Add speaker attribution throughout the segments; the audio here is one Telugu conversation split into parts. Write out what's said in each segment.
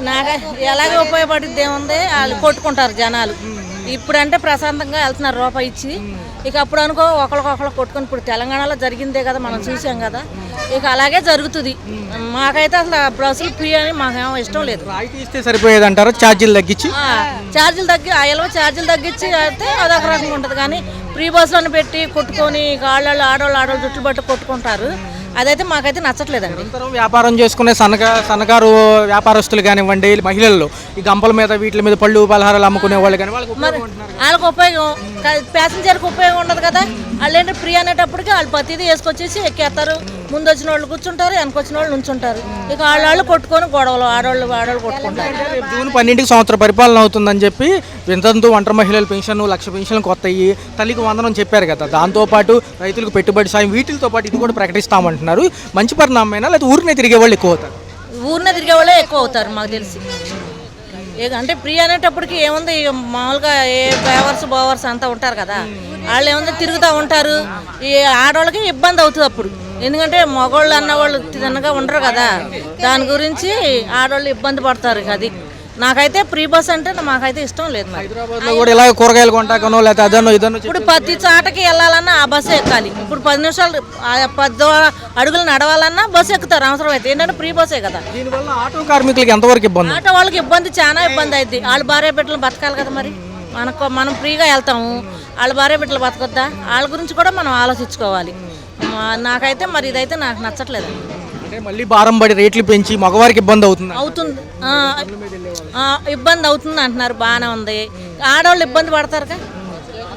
Speaker 1: నాకు ఎలాగ ఉపయోగపడుద్ది ఏముంది, వాళ్ళు కొట్టుకుంటారు జనాలు. ఇప్పుడంటే ప్రశాంతంగా వెళ్తున్నారు రూపాయి ఇచ్చి. ఇక అప్పుడు అనుకో ఒకరికొకరు కొట్టుకొని, ఇప్పుడు తెలంగాణలో జరిగిందే కదా, మనం చూసాం కదా. ఇక అలాగే జరుగుతుంది. మాకైతే అసలు బస్సులు ఫ్రీ అని మాకేమో ఇష్టం లేదు.
Speaker 2: రాయితీ ఇస్తే సరిపోయేది అంటారు, ఛార్జీలు తగ్గించి.
Speaker 1: ఛార్జీలు తగ్గి ఛార్జీలు తగ్గించి అయితే అదొక రకంగా ఉంటుంది. కానీ ఫ్రీ బస్సులను పెట్టి కొట్టుకొని ఆడవాళ్ళు జుట్లు పట్టు కొట్టుకుంటారు. అదైతే మాకైతే నచ్చట్లేదండి.
Speaker 2: వ్యాపారం చేసుకునే సన్నకారు వ్యాపారస్తులు కానివ్వండి, మహిళలు ఈ గంపల మీద వీటి మీద పళ్ళు పలహారాలు అమ్ముకునే వాళ్ళు కానీ
Speaker 1: వాళ్ళకి ఉపయోగం, ప్యాసింజర్కి ఉపయోగం ఉండదు కదా. వాళ్ళు ఏంటి ఫ్రీ అనేటప్పటికి వాళ్ళు ప్రతిదీ వేసుకొచ్చేసి ఎక్కేస్తారు. ముందు వచ్చిన వాళ్ళు కూర్చుంటారు, వెనకొచ్చిన వాళ్ళు నుంచుంటారు. ఇక వాళ్ళు కొట్టుకొని గొడవలు ఆడవాళ్ళు కొట్టుకుంటారు.
Speaker 2: జూన్ 12కి సంవత్సర పరిపాలన అవుతుందని చెప్పి వింతంతు ఒంటరి మహిళల పెన్షన్ 1,00,000 పెన్షన్లు కొత్తయి, తల్లికి వందనం చెప్పారు కదా. దాంతోపాటు రైతులకు పెట్టుబడి సాయం వీటితో పాటు ఇది కూడా ప్రకటిస్తామంటున్నారు. మంచి పరిణామమైనా లేదా ఊరినే తిరిగే వాళ్ళు ఎక్కువ అవుతారు?
Speaker 1: ఊరినే తిరిగే వాళ్ళే ఎక్కువ అవుతారు మాకు తెలిసి. అంటే ఫ్రీ అనేటప్పటికి ఏముంది, మామూలుగా ఏ బోవర్స్ అంతా ఉంటారు కదా, వాళ్ళు ఏముంది తిరుగుతూ ఉంటారు. ఈ ఆడవాళ్ళకి ఇబ్బంది అవుతుంది అప్పుడు. ఎందుకంటే మగవాళ్ళు అన్నవాళ్ళు తిన్నగా ఉండరు కదా, దాని గురించి ఆడవాళ్ళు ఇబ్బంది పడతారు. అది నాకైతే ఫ్రీ బస్ అంటే మాకైతే ఇష్టం లేదు.
Speaker 2: హైదరాబాద్లో కూడా ఇలా కూరగాయలు కొంటాకనో లేకపోతే అదనో ఇదనో
Speaker 1: ఇప్పుడు ప్రతి చాటకి వెళ్ళాలన్నా ఆ బస్సు ఎక్కాలి. ఇప్పుడు 10 నిమిషాలు 10 అడుగులు నడవాలన్నా బస్సు ఎక్కుతారు అవసరం అయితే. ఏంటంటే ఫ్రీ బస్సే కదా.
Speaker 2: దీనివల్ల ఆటో కార్మికులకి ఎంతవరకు ఇబ్బంది?
Speaker 1: ఆటో వాళ్ళకి ఇబ్బంది, చాలా ఇబ్బంది అయింది. వాళ్ళ భార్య బిడ్డలు బతకాలి కదా. మరి మనం ఫ్రీగా వెళ్తాము, వాళ్ళ భార్య బిడ్డలు బతకొద్దా? వాళ్ళ గురించి కూడా మనం ఆలోచించుకోవాలి. నాకైతే మరి ఇదైతే నాకు నచ్చట్లేదు.
Speaker 2: అంటే మళ్ళీ భారం పడి రేట్లు పెంచి మగవారికి ఇబ్బంది అవుతుంది
Speaker 1: ఇబ్బంది అవుతుంది అంటున్నారు. బాగానే ఉంది. ఆడవాళ్ళు ఇబ్బంది పడతారుగా,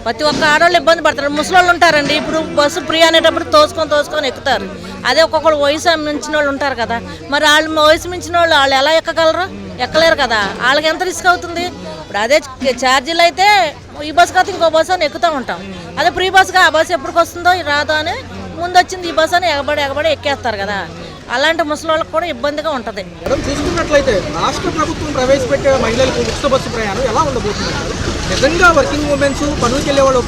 Speaker 1: ప్రతి ఒక్క ఆడవాళ్ళు ఇబ్బంది పడతారు. ముసలోళ్ళు ఉంటారండి, ఇప్పుడు బస్సు ఫ్రీ అనేటప్పుడు తోసుకొని ఎక్కుతారు. అదే ఒక్కొక్కరు వయసు మించిన వాళ్ళు ఉంటారు కదా, మరి వాళ్ళు వయసు మించిన వాళ్ళు ఎలా ఎక్కగలరు? ఎక్కలేరు కదా. వాళ్ళకి ఎంత రిస్క్ అవుతుంది. ఇప్పుడు అదే ఛార్జీలు అయితే ఈ బస్సు కాదు ఇంకో బస్సు అని ఎక్కుతూ ఉంటాం. అదే ఫ్రీ బస్సుగా ఆ బస్సు ఎప్పటికి వస్తుందో రాదో అని ముందు వచ్చింది ఈ బస్సు అని ఎగబడి ఎక్కేస్తారు కదా. అలాంటి ముసలి కూడా ఇబ్బందిగా ఉంటుంది.
Speaker 2: చూసుకున్నట్లయితే రాష్ట్ర ప్రభుత్వం ప్రవేశపెట్టే మహిళలకు ఉచిత బస్సు ప్రయాణం ఎలా ఉండబోతుంది? నిజంగా వర్కింగ్ ఉమెన్స్ పనులకు వెళ్ళే వాళ్ళు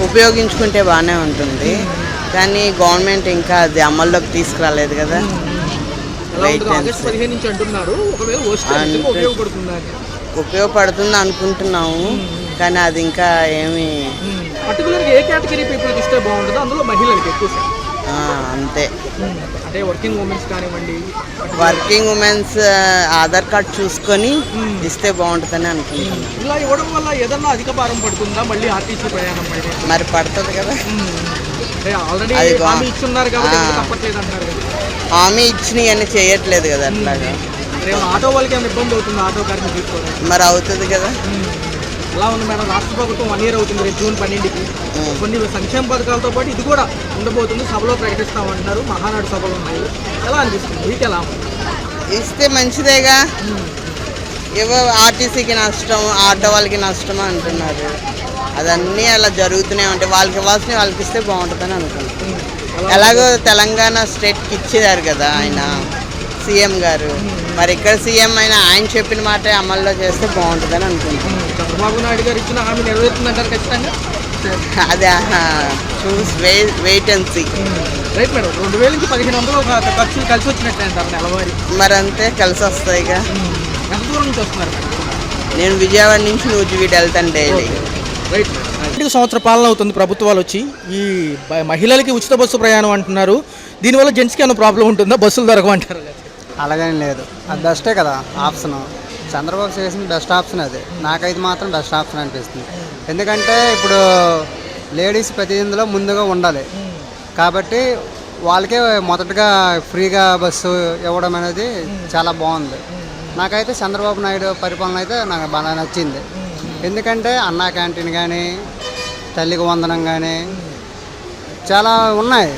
Speaker 3: ఉపయోగించుకుంటే బాగానే ఉంటుంది. కానీ గవర్నమెంట్ ఇంకా అది అమల్లోకి తీసుకురాలేదు కదా. ఉపయోగపడుతుంది అనుకుంటున్నాము, కానీ అది ఇంకా ఏమి
Speaker 2: ఏ కేటగిరీ పీపుల్కి ఇస్తే బాగుంటుంది? అందులో మహిళలకు ఎక్కువ
Speaker 3: అంతే.
Speaker 2: అంటే వర్కింగ్ ఉమెన్స్ కానివ్వండి,
Speaker 3: వర్కింగ్ ఉమెన్స్ ఆధార్ కార్డ్ చూసుకొని ఇస్తే బాగుంటుందని అనుకుంటున్నాను.
Speaker 2: ఇలా ఇవ్వడం వల్ల ఏదన్నా అధిక భారం పడుతుందా మళ్ళీ ఆర్టీసీ ప్రయాణం?
Speaker 3: మరి పడుతుంది కదా. హామీ ఇచ్చినవి అన్నీ చేయట్లేదు కదా. అట్లాగా
Speaker 2: ఆటో వాళ్ళకి ఏమైనా ఇబ్బంది అవుతుంది? ఆటో కార్మికులు
Speaker 3: మరి అవుతుంది కదా.
Speaker 2: ఎలా ఉంది మేడం? రాష్ట్ర ప్రభుత్వం 1 year అవుతుంది జూన్ 12కి. కొన్ని సంక్షేమ పథకాలతో పాటు ఇది కూడా ఉండబోతుంది, సభలో ప్రకటిస్తామంటున్నారు. మహానాడు సభలు ఉన్నాయి. ఎలా అనిపిస్తుంది మీకు? ఎలా
Speaker 3: ఇస్తే మంచిదేగా. ఆర్టీసీకి నష్టం, ఆటో వాళ్ళకి నష్టం అంటున్నారు. అదన్నీ అలా జరుగుతూనే ఉంటాయి. వాళ్ళకి ఇవ్వాల్సిన వాళ్ళకి ఇస్తే బాగుంటుందని అనుకుంటున్నాను. ఎలాగో తెలంగాణ స్టేట్కి ఇచ్చేదారు కదా ఆయన సీఎం గారు. మరి ఇక్కడ సీఎం అయినా ఆయన చెప్పిన మాట అమల్లో చేస్తే బాగుంటుందని అనుకుంటున్నాను.
Speaker 2: చంద్రబాబు నాయుడు గారు ఇచ్చిన హామీ నెరవేరుతుందంటారు ఖచ్చితంగా?
Speaker 3: అదే చూసి wait and see.
Speaker 2: Right madam. 2000 నుంచి 1500 ఖర్చులు కలిసి వచ్చినట్టు అంటారు నెలవారీ.
Speaker 3: మరి అంతే కలిసి వస్తాయిగా.
Speaker 2: ఎంత దూరం నుంచి వస్తున్నారు మేడం?
Speaker 3: నేను విజయవాడ నుంచి నూజివీడు వెళ్తాను డైలీ.
Speaker 2: రైట్. సంవత్సర పాలన అవుతుంది ప్రభుత్వాలు వచ్చి. ఈ మహిళలకి ఉచిత బస్సు ప్రయాణం అంటున్నారు. దీనివల్ల జెంట్స్కి ఏమైనా ప్రాబ్లం ఉంటుందా? బస్సులు దొరకమంటారు?
Speaker 4: అలాగని లేదు, అది బెస్టే కదా ఆప్షన్. చంద్రబాబు చేసిన బెస్ట్ ఆప్షన్ అది. నాకైతే మాత్రం బెస్ట్ ఆప్షన్ అనిపిస్తుంది. ఎందుకంటే ఇప్పుడు లేడీస్ ప్రతి ఇందులో ముందుగా ఉండాలి కాబట్టి వాళ్ళకే మొదటగా ఫ్రీగా బస్సు ఇవ్వడం అనేది చాలా బాగుంది. నాకైతే చంద్రబాబు నాయుడు పరిపాలన అయితే నాకు బాగా నచ్చింది. ఎందుకంటే అన్నా క్యాంటీన్ కానీ, తల్లికి వందనం కానీ చాలా ఉన్నాయి.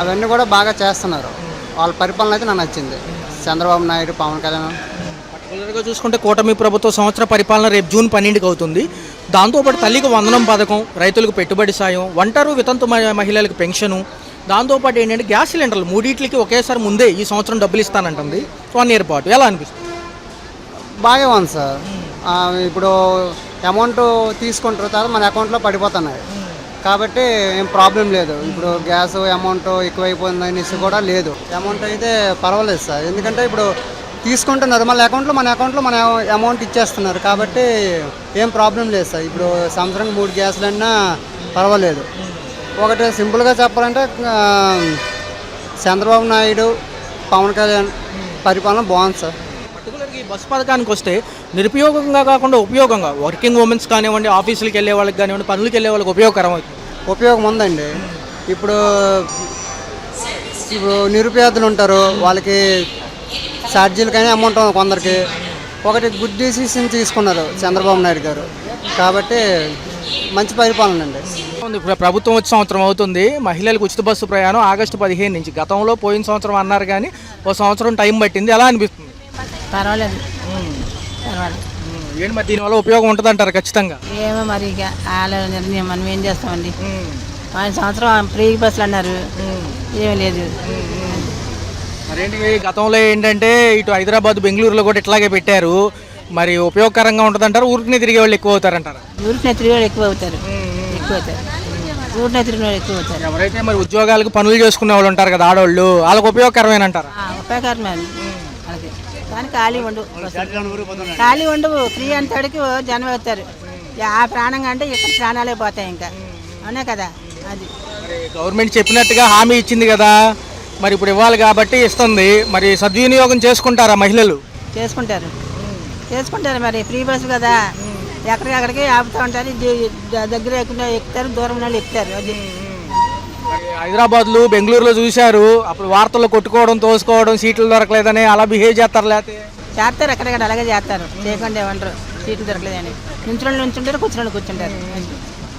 Speaker 4: అవన్నీ కూడా బాగా చేస్తున్నారు. వాళ్ళ పరిపాలన అయితే నాకు నచ్చింది. చంద్రబాబు నాయుడు, పవన్ కళ్యాణ్.
Speaker 2: పర్టికులర్గా చూసుకుంటే కూటమి ప్రభుత్వ సంవత్సర పరిపాలన రేపు జూన్ 12కి అవుతుంది. దాంతోపాటు తల్లికి వందనం పథకం, రైతులకు పెట్టుబడి సాయం, ఒంటరు వితంతు మహిళలకు పెన్షను, దాంతోపాటు ఏంటంటే గ్యాస్ సిలిండర్లు 3టికి ఒకేసారి ముందే ఈ సంవత్సరం డబ్బులు ఇస్తానంటుంది 1 year పాటు. ఎలా అనిపిస్తుంది?
Speaker 4: బాగా ఉంది సార్. ఇప్పుడు అమౌంట్ తీసుకుంటారు తర్వాత మన అకౌంట్లో పడిపోతున్నాయి కాబట్టి ఏం ప్రాబ్లం లేదు. ఇప్పుడు గ్యాస్ అమౌంట్ ఎక్కువైపోయింది అనేసి కూడా లేదు. అమౌంట్ అయితే పర్వాలేదు సార్. ఎందుకంటే ఇప్పుడు తీసుకుంటున్నారు, మళ్ళీ మన అకౌంట్లో మన అమౌంట్ ఇచ్చేస్తున్నారు. కాబట్టి ఏం ప్రాబ్లం లేదు సార్. ఇప్పుడు సంవత్సరానికి 3 గ్యాసులన్నా పర్వాలేదు. ఒకటి సింపుల్గా చెప్పాలంటే చంద్రబాబు నాయుడు, పవన్ కళ్యాణ్ పరిపాలన బాగుంది సార్.
Speaker 2: పర్టికులర్గా ఈ బస్సు పథకానికి వస్తే నిరుపయోగంగా కాకుండా ఉపయోగంగా వర్కింగ్ ఉమెన్స్ కానివ్వండి, ఆఫీసులకు వెళ్ళే వాళ్ళకి కానివ్వండి, పనులకు వెళ్ళే వాళ్ళకి ఉపయోగకరం అవుతుంది.
Speaker 4: ఉపయోగం ఉందండి. ఇప్పుడు నిరుపేదలు ఉంటారు, వాళ్ళకి ఛార్జీలకైనా అమౌంట్ కొందరికి. ఒకటి గుడ్ డిసిషన్ తీసుకున్నారు చంద్రబాబు నాయుడు గారు. కాబట్టి మంచి పరిపాలన అండి.
Speaker 2: ఇప్పుడు ప్రభుత్వం వచ్చి సంవత్సరం అవుతుంది. మహిళలకు ఉచిత బస్సు ప్రయాణం ఆగస్టు 15 నుంచి, గతంలో పోయిన సంవత్సరం అన్నారు కానీ ఓ సంవత్సరం టైం పట్టింది. ఎలా అనిపిస్తుంది?
Speaker 5: పర్వాలేదు, పర్వాలేదు.
Speaker 2: ఏంటి మరి దీనివల్ల ఉపయోగం ఉంటుంది అంటారు ఖచ్చితంగా?
Speaker 5: ఏమో మరి ఇక వాళ్ళ నిర్ణయం, మనం ఏం చేస్తామండి. పోయిన సంవత్సరం ఫ్రీ బస్సులు అన్నారు, ఏమీ లేదు.
Speaker 2: మరేంటి గతంలో ఏంటంటే ఇటు హైదరాబాద్, బెంగళూరులో కూడా ఇట్లాగే పెట్టారు. మరి ఉపయోగకరంగా ఉంటుంది అంటారు? ఊరికి తిరిగే వాళ్ళు ఎక్కువ అవుతారంటారు?
Speaker 5: ఊరికి తిరిగే వాళ్ళు ఎక్కువ అవుతారు, ఊరినే తిరిగిన వాళ్ళు ఎక్కువ అవుతారు.
Speaker 2: ఎవరైతే మరి ఉద్యోగాలకు పనులు చేసుకునే వాళ్ళు ఉంటారు కదా, ఆడవాళ్ళు, వాళ్ళకి ఉపయోగకరమేనంటారు?
Speaker 5: ఉపయోగకరమే వాళ్ళకి. కానీ ఖాళీ ఉండవు. ఫ్రీ అంతటికి జనం అవుతారు. ఆ ప్రాణంగా అంటే ఇక్కడ ప్రాణాలే పోతాయి ఇంకా. అవునే కదా. అది
Speaker 2: మరి గవర్నమెంట్ చెప్పినట్టుగా హామీ ఇచ్చింది కదా, మరి ఇప్పుడు ఇవ్వాలి కాబట్టి ఇస్తుంది. మరి సద్వినియోగం చేసుకుంటారా మహిళలు?
Speaker 5: చేసుకుంటారు మరి ఫ్రీ బస్సు కదా, ఎక్కడికి ఆపుతూ ఉంటారు. దగ్గర ఎక్కుతారు, దూరం వాళ్ళు ఎక్కుతారు. అది
Speaker 2: మరి హైదరాబాద్లో, బెంగళూరులో చూశారు, అప్పుడు వార్తల్లో కొట్టుకోవడం, తోసుకోవడం, సీట్లు దొరకలేదని అలా బిహేవ్ చేస్తారు. లేకపోతే
Speaker 5: చేస్తారు, ఎక్కడెక్కడ అలాగే చేస్తారు. చేయకుండా ఏమంటారు, సీట్లు దొరకలేదని. నుంచుంటారు, కూర్చుంటారు.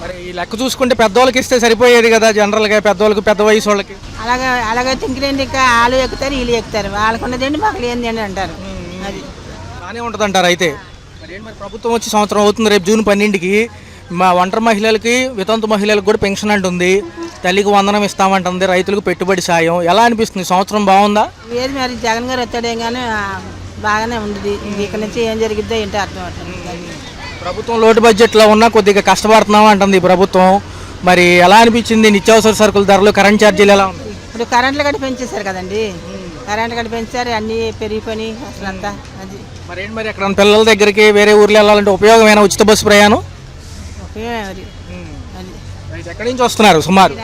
Speaker 2: మరి ఈ లెక్క చూసుకుంటే పెద్దవాళ్ళకి ఇస్తే సరిపోయేది కదా, జనరల్గా పెద్దవాళ్ళకి, పెద్ద వయసు వాళ్ళకి.
Speaker 5: అలాగే తింకిలేండి. ఇంకా వాళ్ళు ఎక్కుతారు, వీళ్ళు ఎక్కుతారు. వాళ్ళకు ఉన్నదేంటి, మాకు లేనిది ఏంటి అంటారు. అది
Speaker 2: బాగానే ఉంటుంది అంటారు. అయితే మరి ప్రభుత్వం వచ్చి సంవత్సరం అవుతుంది. రేపు జూన్ 12కి మా ఒంటరి మహిళలకి, వితంతు మహిళలకు కూడా పెన్షన్ అంటుంది, తల్లికి వందనం ఇస్తామంటుంది, రైతులకు పెట్టుబడి సాయం. ఎలా అనిపిస్తుంది? సంవత్సరం బాగుందా?
Speaker 5: ఏది మరి జగన్ గారు వస్తాడేం కానీ బాగానే ఉంది. ఇక్కడ నుంచి ఏం జరిగిద్దో ఏంటో అర్థం అవుతుంది.
Speaker 2: ప్రభుత్వం లోటు బడ్జెట్లో ఉన్నా కొద్దిగా కష్టపడుతున్నాం అంటుంది ఈ ప్రభుత్వం. మరి ఎలా అనిపించింది? నిత్యావసర సరుకుల ధరలు, కరెంట్ ఛార్జీలు ఎలా ఉంది?
Speaker 5: ఇప్పుడు కరెంట్లు గట్టి పెంచేశారు కదండి. కరెంట్ గట్టి పెంచారు, అన్నీ పెరిగిపోయి అసలు అంతా. అది
Speaker 2: మరి ఎక్కడ పిల్లల దగ్గరికి వేరే ఊర్లో వెళ్ళాలంటే ఉపయోగమైన ఉచిత బస్సు ప్రయాణం?
Speaker 5: ఉపయోగమే మరి. అది
Speaker 2: ఎక్కడి నుంచి వస్తున్నారు సుమారు?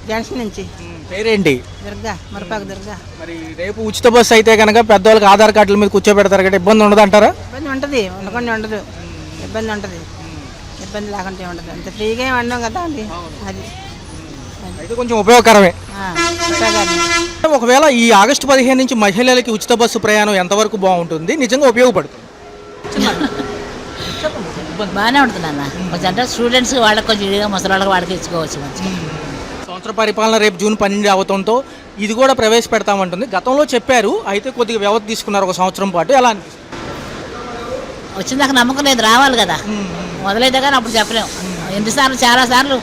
Speaker 5: జంక్షన్ నుంచి.
Speaker 2: పేరేంటి?
Speaker 5: దుర్గా, మరపాకు దుర్గా.
Speaker 2: మరి రేపు ఉచిత బస్సు అయితే కనుక పెద్దవాళ్ళకి ఆధార్ కార్డుల మీద కూర్చోబెడతారు కదా, ఇబ్బంది ఉండదు అంటారా?
Speaker 5: ఇబ్బంది ఉంటుంది, ఉండకుండా ఉండదు. ఇబ్బంది ఉంటుంది, ఇబ్బంది లేకుండా ఉండదు. అంత ఫ్రీగా ఏమి వండం కదా అండి. అది
Speaker 2: అయితే కొంచెం ఉపయోగకరమే.
Speaker 5: ఉపయోగకరమే.
Speaker 2: ఒకవేళ ఈ ఆగస్టు 15 నుంచి మహిళలకి ఉచిత బస్సు ప్రయాణం ఎంతవరకు బాగుంటుంది, నిజంగా ఉపయోగపడుతుంది?
Speaker 6: బాగానే ఉంటుంది అన్న. కొంచెం అంటే స్టూడెంట్స్ వాళ్ళకి కొంచెం ఇదిగా, ముసలి వాళ్ళకి వాడికి ఇచ్చుకోవచ్చు మంచిగా.
Speaker 2: సంవత్సర పరిపాలన రేపు జూన్ 12 అవడంతో ఇది కూడా ప్రవేశపెడతామంటుంది. గతంలో చెప్పారు, అయితే కొద్దిగా వ్యవధి తీసుకున్నారు ఒక సంవత్సరం పాటు. ఎలా అనిపిస్తుంది?
Speaker 6: వచ్చిందాక నమ్మకం లేదు, రావాలి కదా. మొదలైతే కానీ అప్పుడు చెప్పలేము. ఎన్నిసార్లు చాలాసార్లు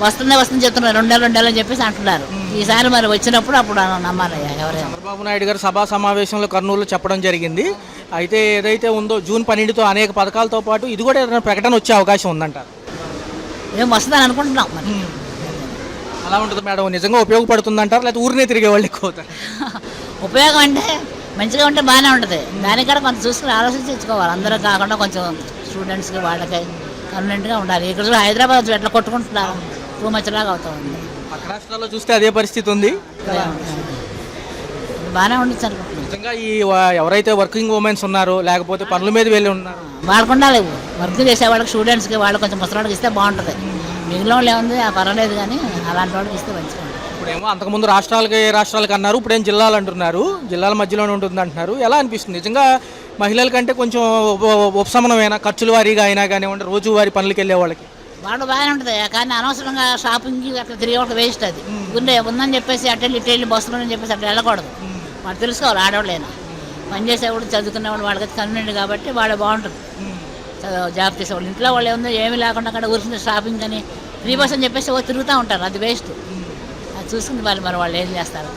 Speaker 6: వస్తుంది చెప్తున్నారు, 2 నెలలు అని చెప్పేసి అంటున్నారు. ఈసారి మరి వచ్చినప్పుడు అప్పుడు నమ్మాలయ్యా ఎవరైనా.
Speaker 2: చంద్రబాబు నాయుడు గారు సభా సమావేశంలో కర్నూలులో చెప్పడం జరిగింది. అయితే ఏదైతే ఉందో జూన్ 12తో అనేక పథకాలతో పాటు ఇది కూడా ఏదైనా ప్రకటన వచ్చే అవకాశం ఉందంటారు?
Speaker 6: మేము వస్తుందని అనుకుంటున్నాం మరి.
Speaker 2: అలా ఉంటుంది మేడం. నిజంగా ఉపయోగపడుతుందంటారు, లేకపోతే ఊరినే తిరిగే వాళ్ళు ఎక్కువ అవుతారు?
Speaker 6: ఉపయోగం అంటే మంచిగా ఉంటే బాగానే ఉంటుంది. దానికన్నా కొంచెం చూసుకుని ఆలోచించి ఇచ్చుకోవాలి. అందరూ కాకుండా కొంచెం స్టూడెంట్స్కి వాళ్ళకి కన్వీనెంట్గా ఉండాలి. ఇక్కడ కూడా హైదరాబాద్ ఎట్లా కొట్టుకుంటున్నారు, టూ మచ్ లాగా అవుతా ఉంది.
Speaker 2: పక్క రాష్ట్రాల్లో చూస్తే అదే పరిస్థితి ఉంది.
Speaker 6: బాగానే ఉండొచ్చు అనుకుంటున్నాను.
Speaker 2: నిజంగా ఈ ఎవరైతే వర్కింగ్ ఉమెన్స్ ఉన్నారో, లేకపోతే పనుల మీద వెళ్ళి ఉన్నారు,
Speaker 6: వాళ్ళకు ఉండాలి. వర్క్ చేసే వాళ్ళకి, స్టూడెంట్స్కి, వాళ్ళు కొంచెం ముసలి ఇస్తే బాగుంటుంది. మిగిలిన వాళ్ళు ఏముంది పర్వాలేదు, కానీ అలాంటి వాళ్ళకి ఇస్తే మంచిగా ఉంటుంది.
Speaker 2: ఇప్పుడేమో అంతకుముందు రాష్ట్రాలకు అన్నారు, ఇప్పుడేం జిల్లాలు అంటున్నారు, జిల్లాల మధ్యలోనే ఉంటుంది అంటున్నారు. ఎలా అనిపిస్తుంది? నిజంగా మహిళల కంటే కొంచెం ఉపశమనమైన ఖర్చుల వారీగా అయినా కానివ్వండి, రోజువారీ పనులకు వెళ్ళే వాళ్ళకి
Speaker 6: వాళ్ళు బాగానే ఉంటుంది. కానీ అనవసరంగా షాపింగ్కి అట్లా తిరిగే వాళ్ళకి వేస్ట్. అది ఉందని చెప్పేసి అటెళ్ళి ఇటెళ్ళి బస్సులో అని చెప్పేసి అట్లా వెళ్ళకూడదు. వాళ్ళు తెలుసుకోవాలి. ఆడవాళ్ళైనా పని చేసేవాడు, చదువుకునే వాళ్ళు, వాళ్ళకి కన్వీనియంట్ కాబట్టి వాళ్ళు బాగుంటుంది. జాబ్ చేసేవాళ్ళు, ఇంట్లో వాళ్ళు ఏముందో ఏమీ లేకుండా అక్కడ ఊరికి షాపింగ్ అని ఫ్రీ బస్ అని చెప్పేసి తిరుగుతూ ఉంటారు. అది వేస్ట్. అది చూసుకుని వాళ్ళు ఏం చేస్తారు.